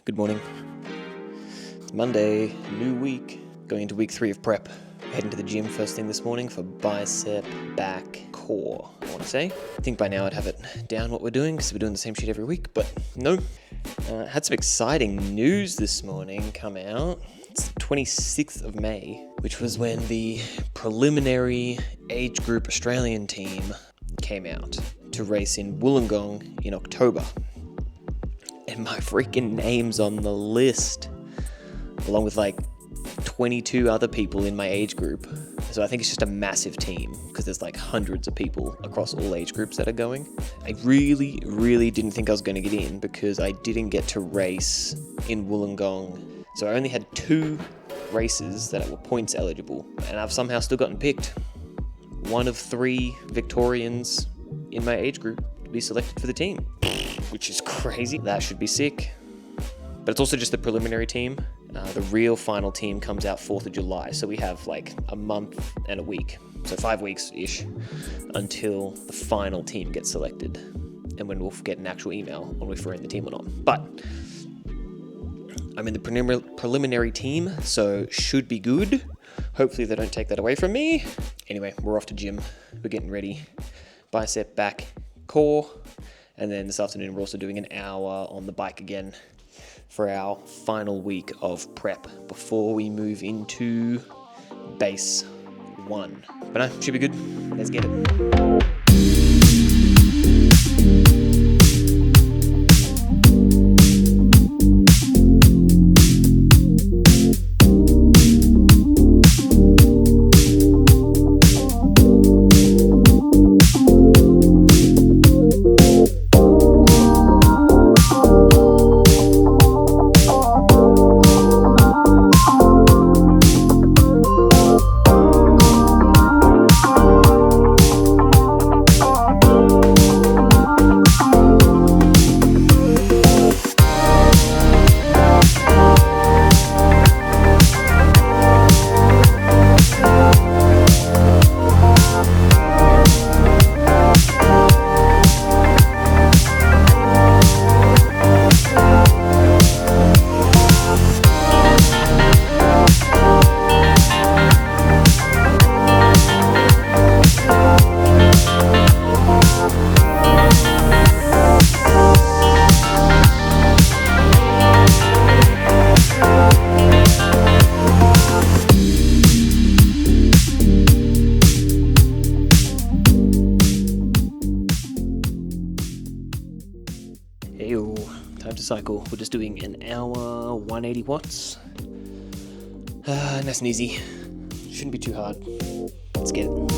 Good morning. It's Monday, new week, going into week 3 of prep. Heading to the gym first thing this morning for bicep, back, core, I want to say. I think by now I'd have it down what we're doing because we're doing the same shit every week, but no. Had some exciting news this morning come out. It's the 26th of May, which was when the preliminary age group Australian team came out to race in Wollongong in October. And my freaking name's on the list, along with like 22 other people in my age group. So I think it's just a massive team because there's like hundreds of people across all age groups that are going. I really didn't think I was going to get in because I didn't get to race in Wollongong. So I only had 2 races that were points eligible, and I've somehow still gotten picked. One of 3 Victorians in my age group to be selected for the team, which is crazy. That should be sick. But it's also just the preliminary team. The real final team comes out 4th of July, so we have like a month and a week, so 5 weeks-ish, until the final team gets selected, and when we'll get an actual email on if we're in the team or not. But I'm in the preliminary team, so should be good. Hopefully they don't take that away from me. Anyway, we're off to gym. We're getting ready. Bicep, back, core. And then this afternoon we're also doing an hour on the bike again for our final week of prep before we move into base 1. But no, should be good. Let's get it. Time to cycle. We're just doing an hour, 180 watts. Nice and easy. Shouldn't be too hard. Let's get it.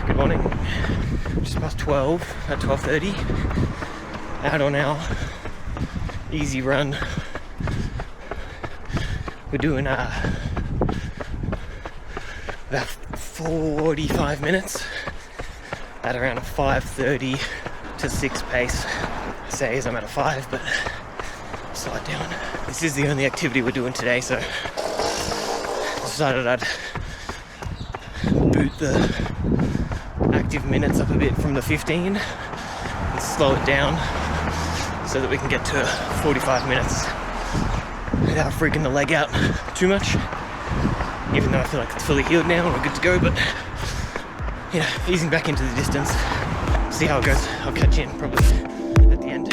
Good morning. Just past 12 at 12:30. Out on our easy run. We're doing about 45 minutes at around a 5:30 to 6 pace. Says I'm at a 5, but slide down. This is the only activity we're doing today, so decided I'd boot the active minutes up a bit from the 15 and slow it down so that we can get to 45 minutes without freaking the leg out too much. even though I feel like it's fully healed now and we're good to go, but easing back into the distance, see how it goes. I'll catch you in probably at the end.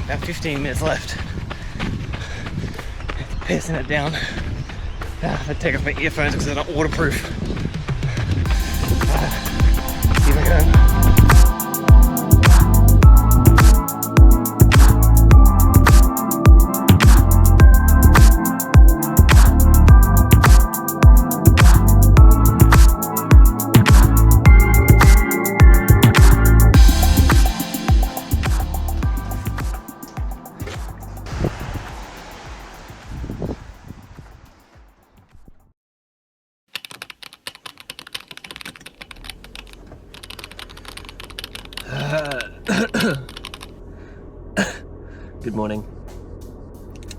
About 15 minutes left. Piercing it down. I take off my earphones because they're not waterproof. Here we go. Good morning.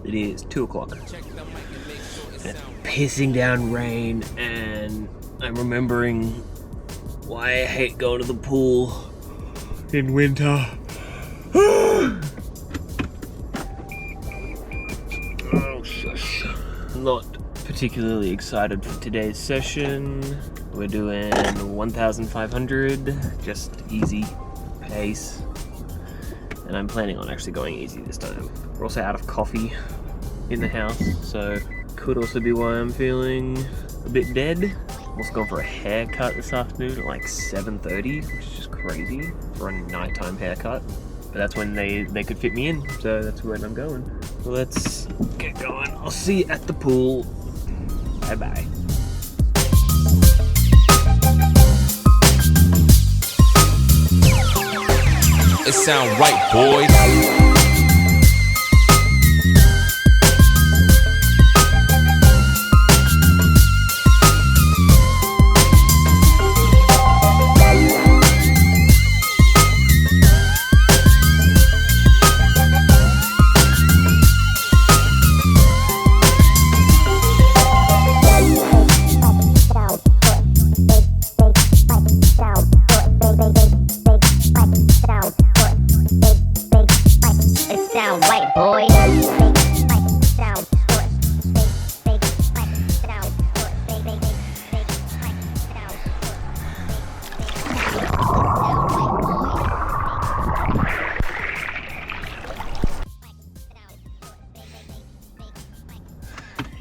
It is 2 o'clock. It's pissing down rain, and I'm remembering why I hate going to the pool in winter. Oh, shush. I'm not particularly excited for today's session. We're doing 1,500, just easy pace. And I'm planning on actually going easy this time. We're also out of coffee in the house, so could also be why I'm feeling a bit dead. I'm also going for a haircut this afternoon at like 7:30, which is just crazy for a nighttime haircut. But that's when they could fit me in, so that's when I'm going. Well, let's get going. I'll see you at the pool. Bye bye. It sound right, boys.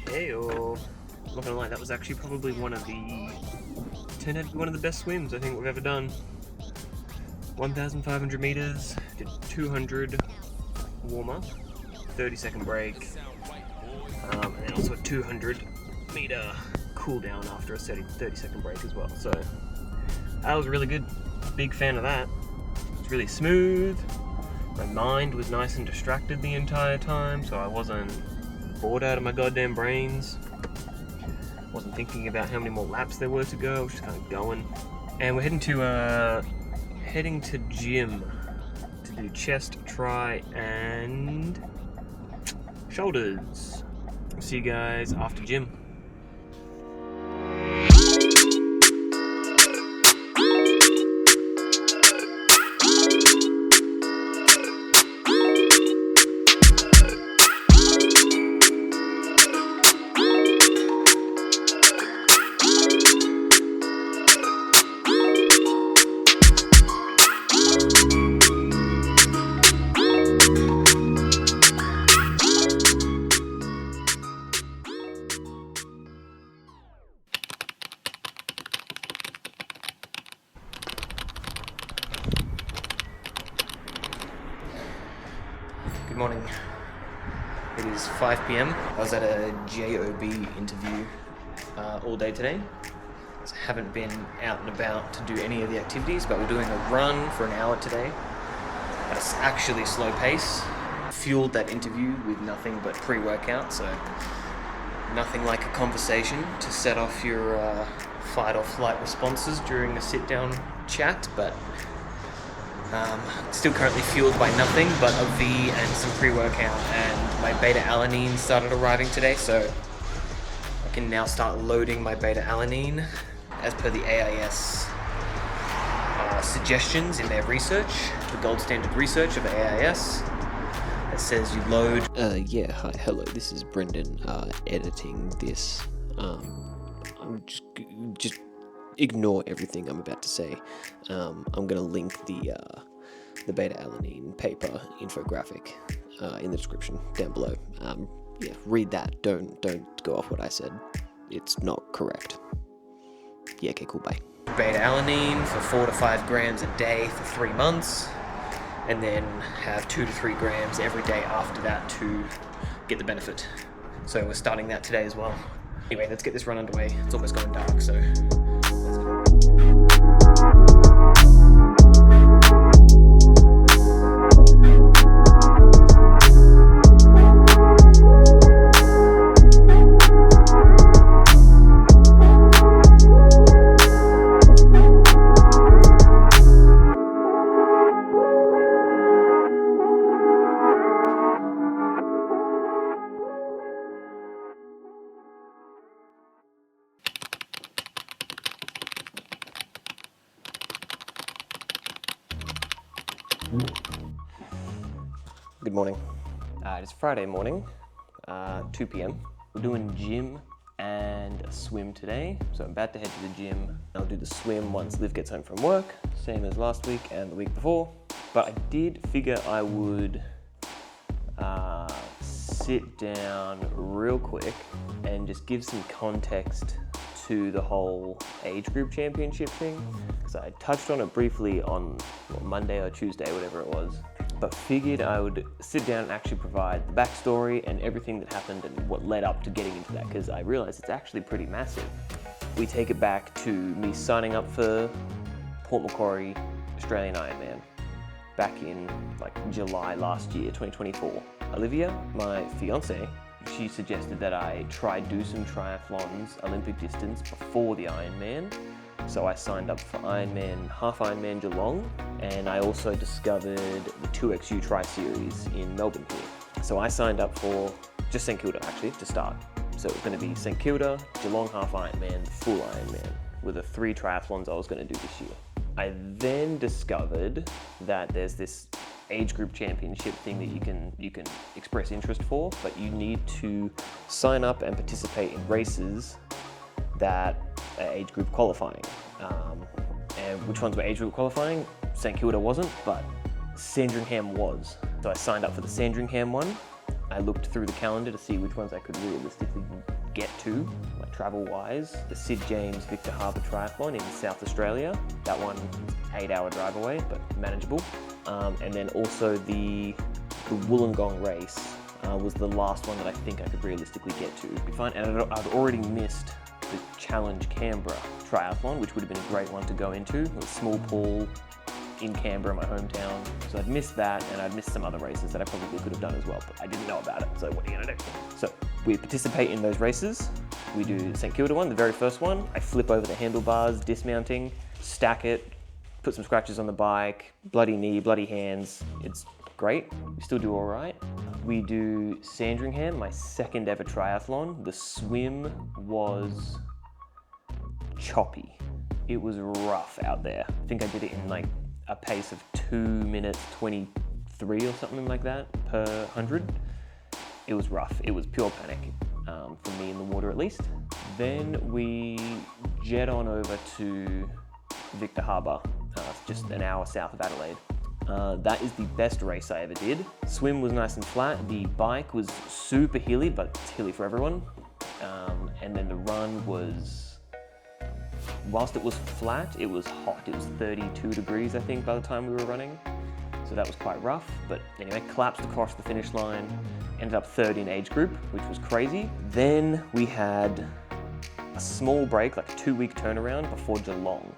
Heyo. I'm not gonna lie, that was actually probably one of the best swims I think we've ever done. 1,500 meters, did 200 warm up, 30-second break, and then also a 200 meter cool down after a 30-second break as well. So that was really good. Big fan of that. It's really smooth. My mind was nice and distracted the entire time, so I wasn't bored out of my goddamn brains. Wasn't thinking about how many more laps there were to go. I was just kind of going. And we're heading to gym to do chest, tri, and shoulders. See you guys after gym. Good morning. It is 5 p.m. I was at a JOB interview all day today. So I haven't been out and about to do any of the activities, but we're doing a run for an hour today. That's actually slow pace. Fueled that interview with nothing but pre-workout, so Nothing like a conversation to set off your fight or flight responses during a sit-down chat, but still currently fueled by nothing but a V and some pre-workout, and my beta-alanine started arriving today, so I can now start loading my beta-alanine as per the AIS suggestions in their research, the gold standard research of AIS. It says you load. Yeah, hi, hello, this is Brendan, editing this. I'm just ignore everything I'm about to say. I'm gonna link the beta-alanine paper infographic in the description down below. Yeah, read that. Don't go off what I said. It's not correct. Yeah, okay, cool, bye. Beta-alanine for 4 to 5 grams a day for 3 months, and then have 2 to 3 grams every day after that to get the benefit. So we're starting that today as well. Anyway, let's get this run underway. It's almost going dark, so let's go. Good morning. It's Friday morning, 2 p.m. We're doing gym and a swim today. So I'm about to head to the gym. I'll do the swim once Liv gets home from work, same as last week and the week before. But I did figure I would sit down real quick and just give some context to the whole age group championship thing. Because I touched on it briefly on Monday or Tuesday, whatever it was. But figured I would sit down and actually provide the backstory and everything that happened and what led up to getting into that, because I realized it's actually pretty massive. We take it back to me signing up for Port Macquarie Australian Ironman back in like July last year, 2024. Olivia, my fiance, she suggested that I try do some triathlons, Olympic distance, before the Ironman. So I signed up for Ironman, half Ironman Geelong, and I also discovered the 2XU Tri-Series in Melbourne here. So I signed up for just St Kilda actually to start. So it's going to be St Kilda, Geelong half Ironman, full Ironman, with the 3 triathlons I was going to do this year. I then discovered that there's this age group championship thing that you can express interest for, but you need to sign up and participate in races that are age group qualifying. And which ones were age group qualifying? St Kilda wasn't, but Sandringham was. So I signed up for the Sandringham one. I looked through the calendar to see which ones I could realistically get to, like travel-wise. The Sid James Victor Harbour Triathlon in South Australia. That one, 8-hour drive away, but manageable. And then also the Wollongong race was the last one that I think I could realistically get to. It'd be fine, and I'd already missed the Challenge Canberra Triathlon, which would have been a great one to go into. It was a small pool in Canberra, my hometown. So I'd missed that, and I'd missed some other races that I probably could have done as well, but I didn't know about it, so what are you gonna do? So we participate in those races. We do St Kilda one, the very first one. I flip over the handlebars, dismounting, stack it, put some scratches on the bike, bloody knee, bloody hands. It's great, we still do all right. We do Sandringham, my second ever triathlon. The swim was choppy. It was rough out there. I think I did it in like a pace of 2 minutes 23 or something like that per 100. It was rough. It was pure panic for me in the water at least. Then we jet on over to Victor Harbour, just an hour south of Adelaide. That is the best race I ever did. Swim was nice and flat. The bike was super hilly, but it's hilly for everyone. And then the run was, whilst it was flat, it was hot. It was 32 degrees, I think, by the time we were running. So that was quite rough. But anyway, collapsed across the finish line, ended up third in age group, which was crazy. Then we had a small break, like a 2-week turnaround before Geelong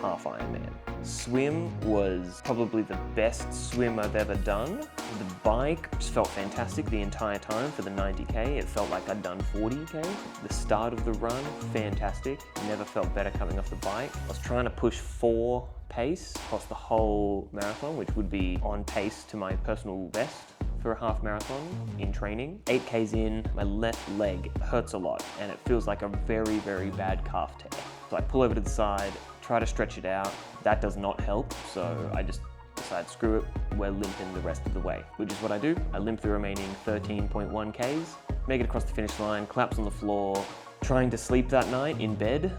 half Ironman. Swim was probably the best swim I've ever done. The bike just felt fantastic the entire time for the 90K. It felt like I'd done 40K. The start of the run, fantastic. Never felt better coming off the bike. I was trying to push 4 pace across the whole marathon, which would be on pace to my personal best for a half marathon in training. 8Ks in, my left leg hurts a lot and it feels like a very, very bad calf tear. So I pull over to the side, try to stretch it out. That does not help, so I just decide, screw it, we're limping the rest of the way, which is what I do. I limp the remaining 13.1 Ks, make it across the finish line, collapse on the floor, trying to sleep that night in bed.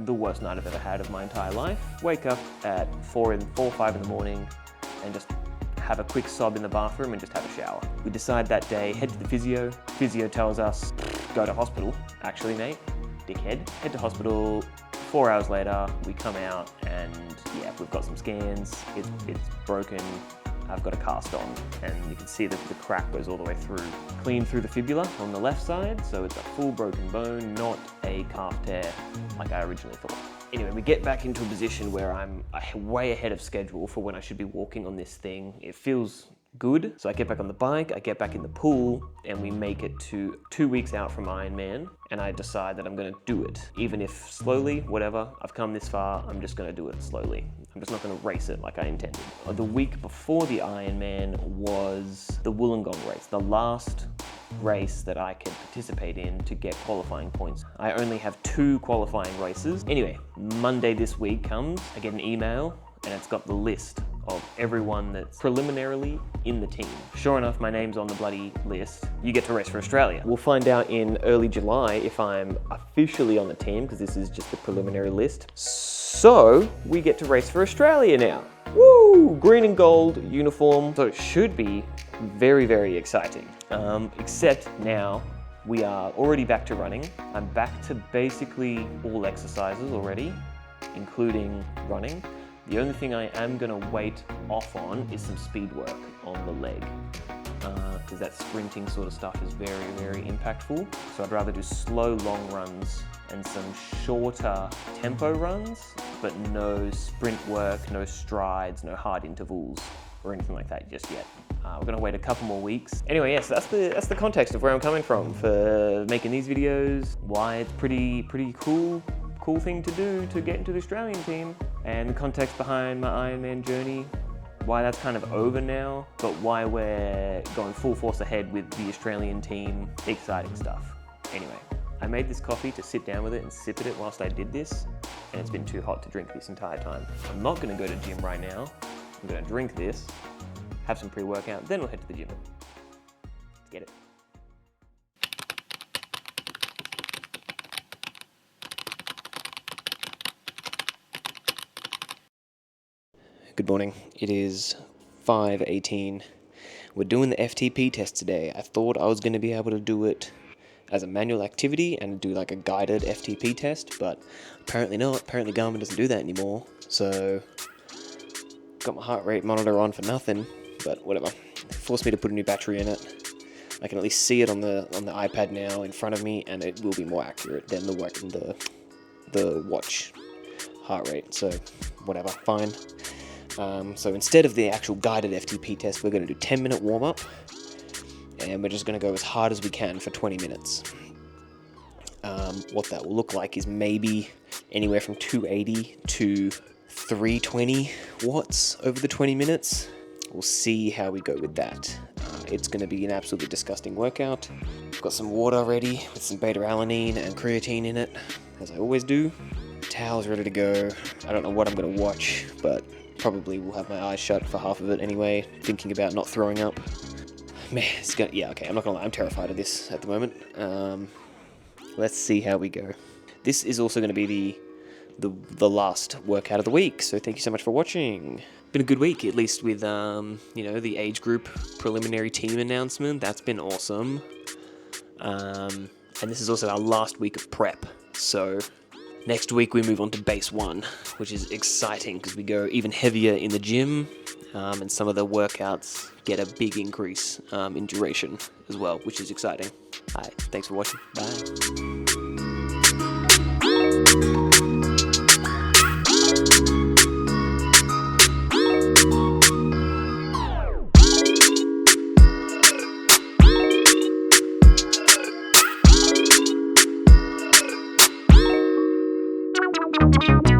The worst night I've ever had of my entire life. Wake up at 4 or 5 in the morning and just have a quick sob in the bathroom and just have a shower. We decide that day, head to the physio. Physio tells us, go to hospital. Actually, mate, dickhead. Head to hospital. 4 hours later, we come out and yeah, we've got some scans. It's broken. I've got a cast on and you can see that the crack goes all the way through, clean through the fibula on the left side. So it's a full broken bone, not a calf tear like I originally thought. Anyway, we get back into a position where I'm way ahead of schedule for when I should be walking on this thing. It feels good. So I get back on the bike, I get back in the pool, and we make it to 2 weeks out from Ironman, and I decide that I'm gonna do it. Even if slowly, whatever, I've come this far, I'm just gonna do it slowly. I'm just not gonna race it like I intended. The week before the Ironman was the Wollongong race, the last race that I can participate in to get qualifying points. I only have 2 qualifying races. Anyway, Monday this week comes, I get an email, and it's got the list of everyone that's preliminarily in the team. Sure enough, my name's on the bloody list. You get to race for Australia. We'll find out in early July if I'm officially on the team, because this is just the preliminary list. So we get to race for Australia now. Woo! Green and gold uniform. So it should be very, very exciting. Except now we are already back to running. I'm back to basically all exercises already, including running. The only thing I am gonna wait off on is some speed work on the leg, because that sprinting sort of stuff is very, very impactful. So I'd rather do slow, long runs and some shorter tempo runs, but no sprint work, no strides, no hard intervals or anything like that just yet. We're gonna wait a couple more weeks. Anyway, yes, that's the context of where I'm coming from for making these videos, why it's pretty cool thing to do to get into the Australian team, and the context behind my Ironman journey, why that's kind of over now, but why we're going full force ahead with the Australian team, exciting stuff. Anyway, I made this coffee to sit down with it and sip at it whilst I did this, and it's been too hot to drink this entire time. I'm not gonna go to the gym right now. I'm gonna drink this, have some pre-workout, then we'll head to the gym. Let's get it. Good morning. It is 5:18. We're doing the FTP test today. I thought I was going to be able to do it as a manual activity and do like a guided FTP test, but apparently not. Apparently Garmin doesn't do that anymore. So got my heart rate monitor on for nothing, but whatever. It forced me to put a new battery in it. I can at least see it on the iPad now in front of me, and it will be more accurate than the watch heart rate. So whatever, fine. So instead of the actual guided FTP test, we're going to do 10-minute warm-up, and we're just going to go as hard as we can for 20 minutes. What that will look like is maybe anywhere from 280 to 320 watts over the 20 minutes. We'll see how we go with that. It's going to be an absolutely disgusting workout. I've got some water ready with some beta-alanine and creatine in it, as I always do. Towels ready to go. I don't know what I'm going to watch, but probably will have my eyes shut for half of it anyway, thinking about not throwing up. Man, yeah, okay, I'm not gonna lie, I'm terrified of this at the moment. Let's see how we go. This is also gonna be the last workout of the week, so thank you so much for watching. Been a good week, at least with, the age group preliminary team announcement. That's been awesome. And this is also our last week of prep, so next week we move on to base 1, which is exciting because we go even heavier in the gym, and some of the workouts get a big increase in duration as well, which is exciting. Hi, thanks for watching. Bye. you.